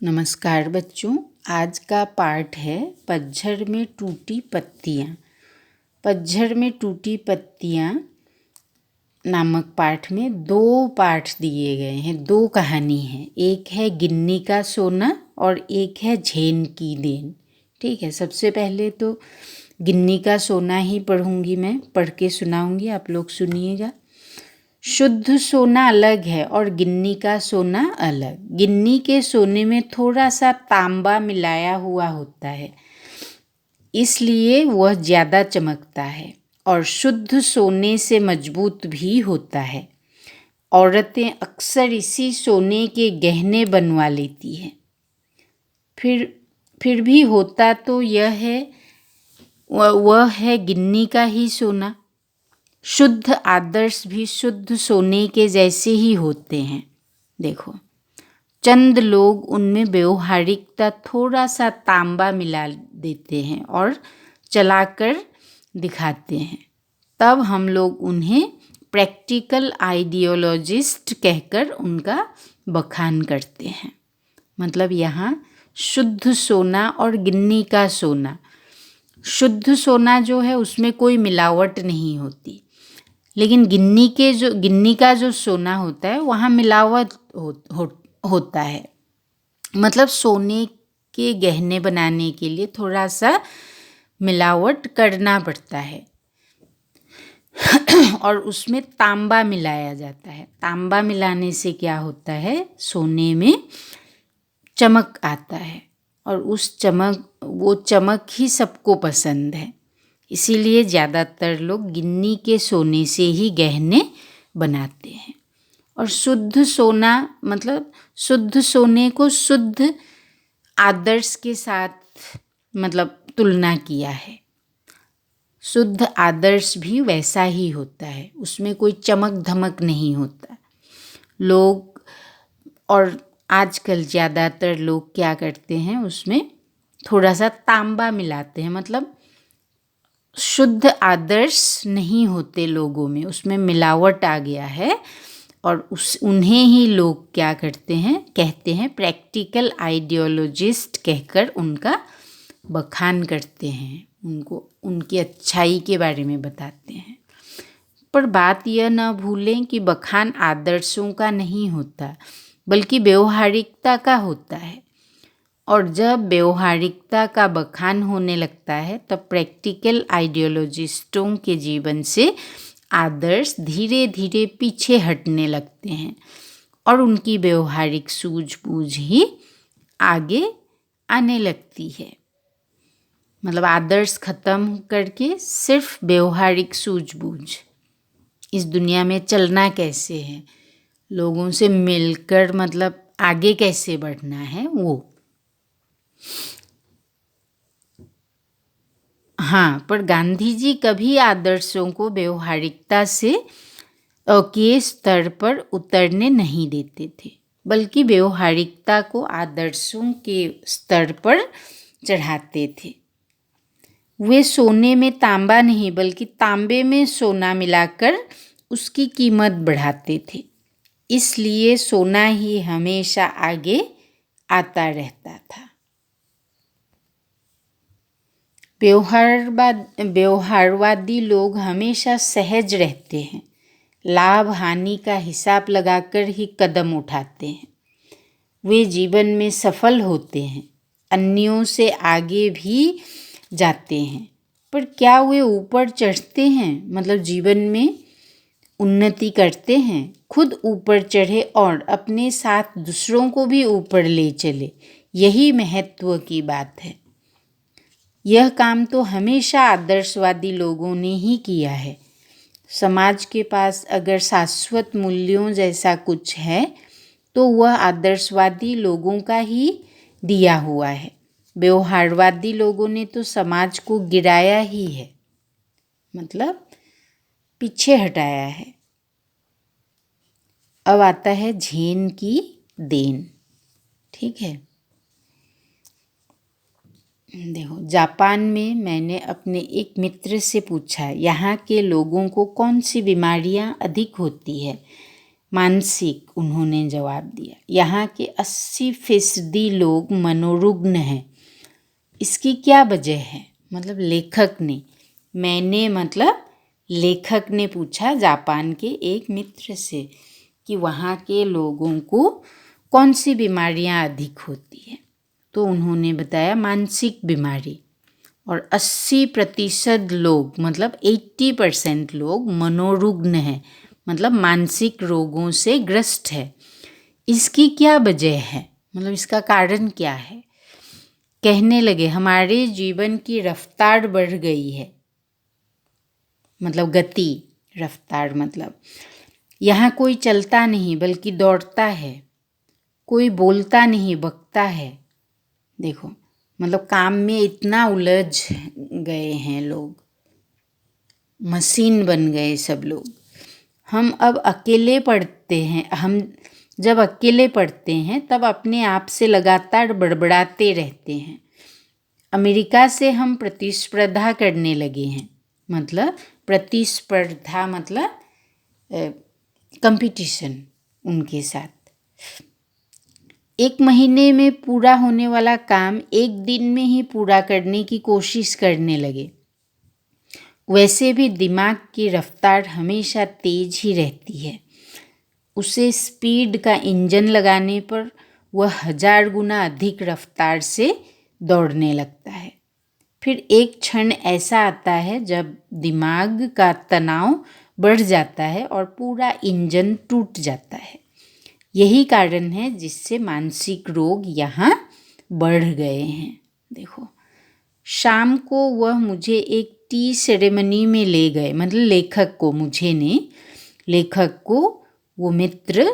नमस्कार बच्चों, आज का पाठ है पतझड़ में टूटी पत्तियाँ। पतझड़ में टूटी पत्तियाँ नामक पाठ में दो पाठ दिए गए हैं, दो कहानी है। एक है गिन्नी का सोना और एक है झेन की देन। ठीक है, सबसे पहले तो गिन्नी का सोना ही पढ़ूंगी, मैं पढ़ के सुनाऊंगी, आप लोग सुनिएगा। शुद्ध सोना अलग है और गिन्नी का सोना अलग। गिन्नी के सोने में थोड़ा सा तांबा मिलाया हुआ होता है, इसलिए वह ज़्यादा चमकता है और शुद्ध सोने से मजबूत भी होता है। औरतें अक्सर इसी सोने के गहने बनवा लेती हैं। फिर भी होता तो यह है, वह है गिन्नी का ही सोना। शुद्ध आदर्श भी शुद्ध सोने के जैसे ही होते हैं। देखो, चंद लोग उनमें व्यवहारिकता थोड़ा सा तांबा मिला देते हैं और चलाकर दिखाते हैं, तब हम लोग उन्हें प्रैक्टिकल आइडियोलॉजिस्ट कहकर उनका बखान करते हैं। मतलब यहाँ शुद्ध सोना और गिन्नी का सोना, शुद्ध सोना जो है उसमें कोई मिलावट नहीं होती, लेकिन गिन्नी का जो सोना होता है वहाँ मिलावट होता है। मतलब सोने के गहने बनाने के लिए थोड़ा सा मिलावट करना पड़ता है और उसमें तांबा मिलाया जाता है। तांबा मिलाने से क्या होता है, सोने में चमक आता है और वो चमक ही सबको पसंद है। इसीलिए ज़्यादातर लोग गिन्नी के सोने से ही गहने बनाते हैं। और शुद्ध सोना मतलब शुद्ध सोने को शुद्ध आदर्श के साथ मतलब तुलना किया है। शुद्ध आदर्श भी वैसा ही होता है, उसमें कोई चमक धमक नहीं होता। लोग और आजकल ज़्यादातर लोग क्या करते हैं, उसमें थोड़ा सा तांबा मिलाते हैं। मतलब शुद्ध आदर्श नहीं होते लोगों में, उसमें मिलावट आ गया है और उन्हें ही लोग क्या करते हैं, कहते हैं प्रैक्टिकल आइडियोलॉजिस्ट कहकर उनका बखान करते हैं, उनको उनकी अच्छाई के बारे में बताते हैं। पर बात यह न भूलें कि बखान आदर्शों का नहीं होता, बल्कि व्यवहारिकता का होता है। और जब व्यवहारिकता का बखान होने लगता है तब प्रैक्टिकल आइडियोलॉजिस्टों के जीवन से आदर्श धीरे धीरे पीछे हटने लगते हैं और उनकी व्यवहारिक सूझबूझ ही आगे आने लगती है। मतलब आदर्श खत्म करके सिर्फ व्यवहारिक सूझबूझ, इस दुनिया में चलना कैसे है, लोगों से मिलकर मतलब आगे कैसे बढ़ना है, वो। हाँ, पर गांधी जी कभी आदर्शों को व्यवहारिकता से के स्तर पर उतरने नहीं देते थे, बल्कि व्यवहारिकता को आदर्शों के स्तर पर चढ़ाते थे। वे सोने में तांबा नहीं बल्कि तांबे में सोना मिलाकर उसकी कीमत बढ़ाते थे। इसलिए सोना ही हमेशा आगे आता रहता था। व्यवहारवादी लोग हमेशा सहज रहते हैं, लाभ हानि का हिसाब लगाकर ही कदम उठाते हैं। वे जीवन में सफल होते हैं, अन्यों से आगे भी जाते हैं। पर क्या वे ऊपर चढ़ते हैं, मतलब जीवन में उन्नति करते हैं, खुद ऊपर चढ़े और अपने साथ दूसरों को भी ऊपर ले चले? यही महत्व की बात है। यह काम तो हमेशा आदर्शवादी लोगों ने ही किया है। समाज के पास अगर शाश्वत मूल्यों जैसा कुछ है तो वह आदर्शवादी लोगों का ही दिया हुआ है। व्यवहारवादी लोगों ने तो समाज को गिराया ही है, मतलब पीछे हटाया है। अब आता है झेन की देन। ठीक है, देखो, जापान में मैंने अपने एक मित्र से पूछा यहाँ के लोगों को कौन सी बीमारियाँ अधिक होती है। मानसिक, उन्होंने जवाब दिया। यहाँ के 80% लोग मनोरुग्ण हैं। इसकी क्या वजह है? मतलब लेखक ने, मैंने मतलब लेखक ने पूछा जापान के एक मित्र से कि वहाँ के लोगों को कौन सी बीमारियाँ अधिक होती हैं। तो उन्होंने बताया मानसिक बीमारी। और 80% लोग मतलब 80% लोग मनोरुग्ण हैं, मतलब मानसिक रोगों से ग्रस्त है। इसकी क्या वजह है? मतलब इसका कारण क्या है? कहने लगे हमारे जीवन की रफ्तार बढ़ गई है। मतलब गति, रफ्तार मतलब यहाँ कोई चलता नहीं बल्कि दौड़ता है, कोई बोलता नहीं बकता है। देखो मतलब काम में इतना उलझ गए हैं लोग, मशीन बन गए सब लोग। हम अब अकेले पढ़ते हैं, हम जब अकेले पढ़ते हैं तब अपने आप से लगातार बड़बड़ाते रहते हैं। अमेरिका से हम प्रतिस्पर्धा करने लगे हैं। मतलब प्रतिस्पर्धा मतलब कंपटीशन उनके साथ। 1 महीने में पूरा होने वाला काम 1 दिन में ही पूरा करने की कोशिश करने लगे। वैसे भी दिमाग की रफ्तार हमेशा तेज ही रहती है। उसे स्पीड का इंजन लगाने पर वह 1000 गुना अधिक रफ्तार से दौड़ने लगता है। फिर एक क्षण ऐसा आता है जब दिमाग का तनाव बढ़ जाता है और पूरा इंजन टूट जाता है। यही कारण है जिससे मानसिक रोग यहाँ बढ़ गए हैं। देखो शाम को वह मुझे एक टी सेरेमनी में ले गए, मतलब लेखक को, मुझे ने लेखक को वो मित्र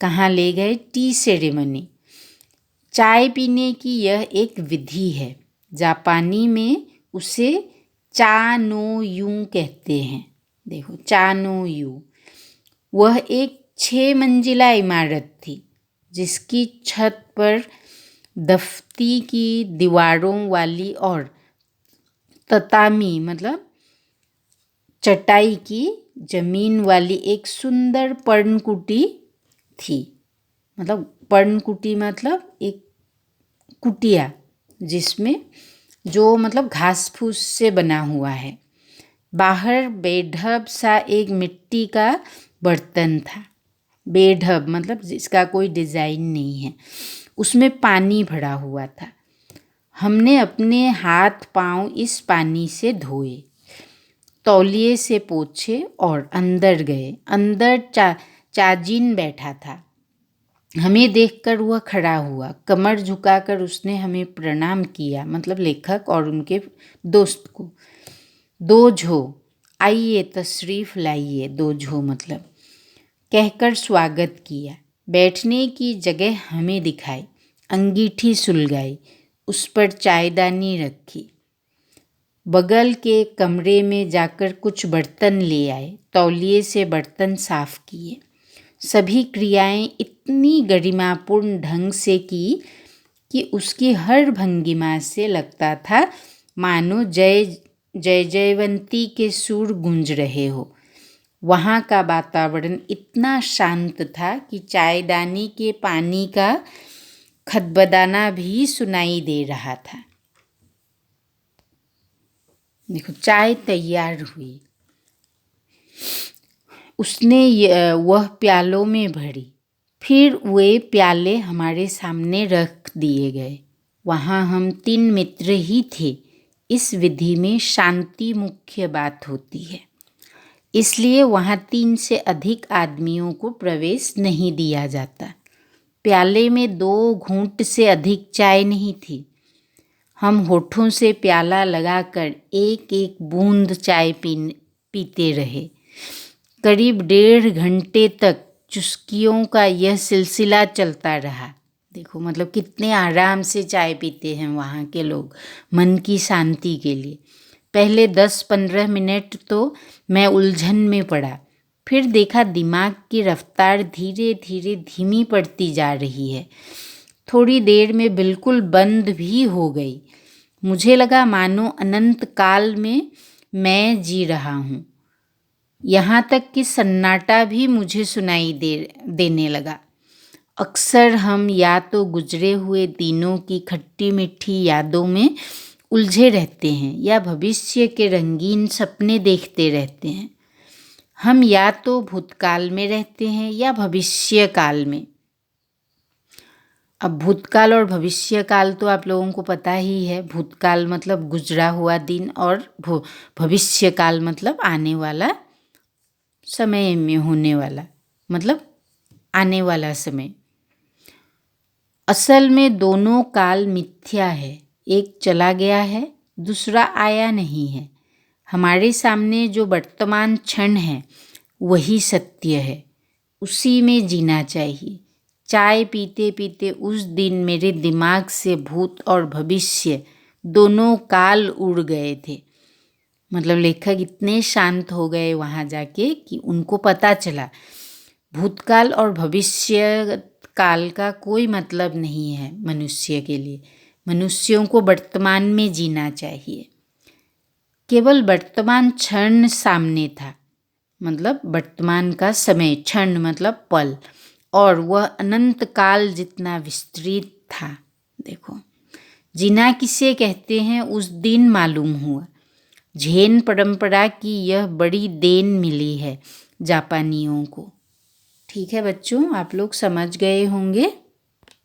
कहाँ ले गए? T ceremony. चाय पीने की यह एक विधि है। जापानी में उसे चा नो यू कहते हैं। देखो चा नो यू। वह एक 6 मंजिला इमारत थी जिसकी छत पर दफ्ती की दीवारों वाली और ततामी मतलब चटाई की जमीन वाली एक सुंदर पर्णकुटी थी। मतलब पर्णकुटी मतलब एक कुटिया जिसमें जो मतलब घास फूस से बना हुआ है। बाहर बेढब सा एक मिट्टी का बर्तन था। बेढब मतलब जिसका कोई डिज़ाइन नहीं है। उसमें पानी भरा हुआ था। हमने अपने हाथ पांव इस पानी से धोए, तौलिए से पोंछे और अंदर गए। अंदर चाजिन बैठा था। हमें देखकर वह खड़ा हुआ, कमर झुकाकर उसने हमें प्रणाम किया, मतलब लेखक और उनके दोस्त को। दोझो, आइए तशरीफ़ लाइए, दोझो मतलब कहकर स्वागत किया। बैठने की जगह हमें दिखाई, अंगीठी सुलगाई, उस पर चायदानी रखी। बगल के कमरे में जाकर कुछ बर्तन ले आए, तौलिए से बर्तन साफ किए। सभी क्रियाएं इतनी गरिमापूर्ण ढंग से की कि उसकी हर भंगिमा से लगता था मानो जय जयवंती के सुर गूंज रहे हो। वहाँ का वातावरण इतना शांत था कि चायदानी के पानी का खदबदाना भी सुनाई दे रहा था। देखो चाय तैयार हुई। उसने वह प्यालों में भरी। फिर वे प्याले हमारे सामने रख दिए गए। वहाँ हम 3 मित्र ही थे। इस विधि में शांति मुख्य बात होती है, इसलिए वहाँ 3 से अधिक आदमियों को प्रवेश नहीं दिया जाता। प्याले में 2 घूंट से अधिक चाय नहीं थी। हम होठों से प्याला लगाकर एक एक बूंद चाय पीते रहे। करीब 1.5 घंटे तक चुस्कियों का यह सिलसिला चलता रहा। देखो मतलब कितने आराम से चाय पीते हैं वहाँ के लोग, मन की शांति के लिए। पहले 10-15 मिनट तो मैं उलझन में पड़ा। फिर देखा दिमाग की रफ्तार धीरे धीरे धीमी पड़ती जा रही है। थोड़ी देर में बिल्कुल बंद भी हो गई। मुझे लगा मानो अनंत काल में मैं जी रहा हूँ। यहाँ तक कि सन्नाटा भी मुझे सुनाई देने लगा। अक्सर हम या तो गुजरे हुए दिनों की खट्टी मीठी यादों में उलझे रहते हैं या भविष्य के रंगीन सपने देखते रहते हैं। हम या तो भूतकाल में रहते हैं या भविष्य काल में। अब भूतकाल और भविष्य काल तो आप लोगों को पता ही है। भूतकाल मतलब गुजरा हुआ दिन और भविष्य काल मतलब आने वाला समय में होने वाला, मतलब आने वाला समय। असल में दोनों काल मिथ्या है। एक चला गया है, दूसरा आया नहीं है। हमारे सामने जो वर्तमान क्षण है वही सत्य है, उसी में जीना चाहिए। चाय पीते पीते उस दिन मेरे दिमाग से भूत और भविष्य दोनों काल उड़ गए थे। मतलब लेखक इतने शांत हो गए वहाँ जाके कि उनको पता चला भूतकाल और भविष्य काल का कोई मतलब नहीं है मनुष्य के लिए। मनुष्यों को वर्तमान में जीना चाहिए। केवल वर्तमान क्षण सामने था, मतलब वर्तमान का समय, क्षण मतलब पल, और वह अनंत काल जितना विस्तृत था। देखो, जीना किसे कहते हैं उस दिन मालूम हुआ। झेन परंपरा की यह बड़ी देन मिली है जापानियों को। ठीक है बच्चों, आप लोग समझ गए होंगे।